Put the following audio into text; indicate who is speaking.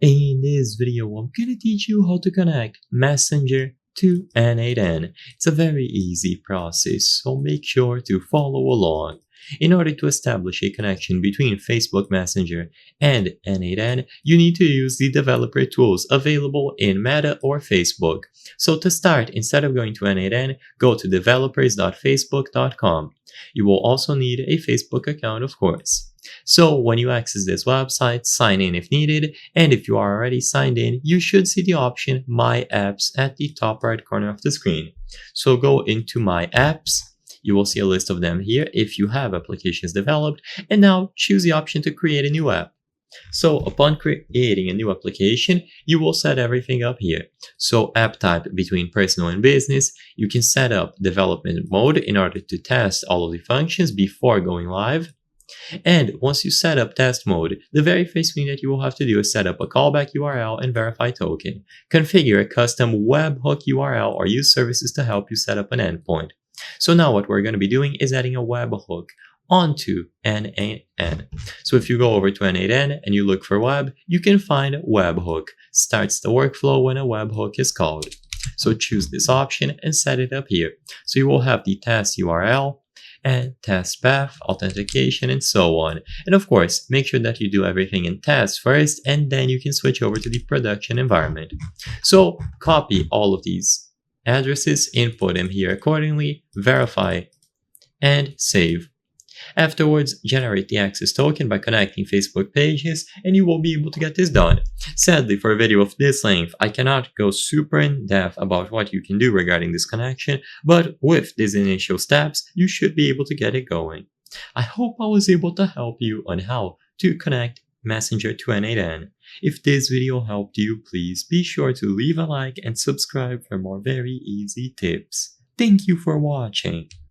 Speaker 1: In this video, I'm gonna teach you how to connect Messenger to N8N. It's a very easy process, so make sure to follow along. In order to establish a connection between Facebook Messenger and N8N, you need to use the developer tools available in Meta or Facebook. So to start, instead of going to N8N, go to developers.facebook.com. You will also need a Facebook account, of course. So when you access this website, sign in if needed, and if you are already signed in, you should see the option My Apps at the top right corner of the screen. So go into My Apps. You will see a list of them here if you have applications developed, and now choose the option to create a new app. So upon creating a new application, you will set everything up here. So app type between personal and business, you can set up development mode in order to test all of the functions before going live. And once you set up test mode, the very first thing that you will have to do is set up a callback URL and verify token. Configure a custom webhook URL or use services to help you set up an endpoint. So now what we're going to be doing is adding a webhook onto N8N. So if you go over to N8N and you look for web, you can find webhook. Starts the workflow when a webhook is called. So choose this option and set it up here. So you will have the test URL and test path, authentication, and so on. And of course, make sure that you do everything in test first, and then you can switch over to the production environment. So copy all of these addresses, input them here accordingly, verify, and save. Afterwards, generate the access token by connecting Facebook pages, and you will be able to get this done. Sadly, for a video of this length, I cannot go super in depth about what you can do regarding this connection, but with these initial steps, you should be able to get it going. I hope I was able to help you on how to connect Messenger to N8N. If this video helped you, please be sure to leave a like and subscribe for more very easy tips. Thank you for watching.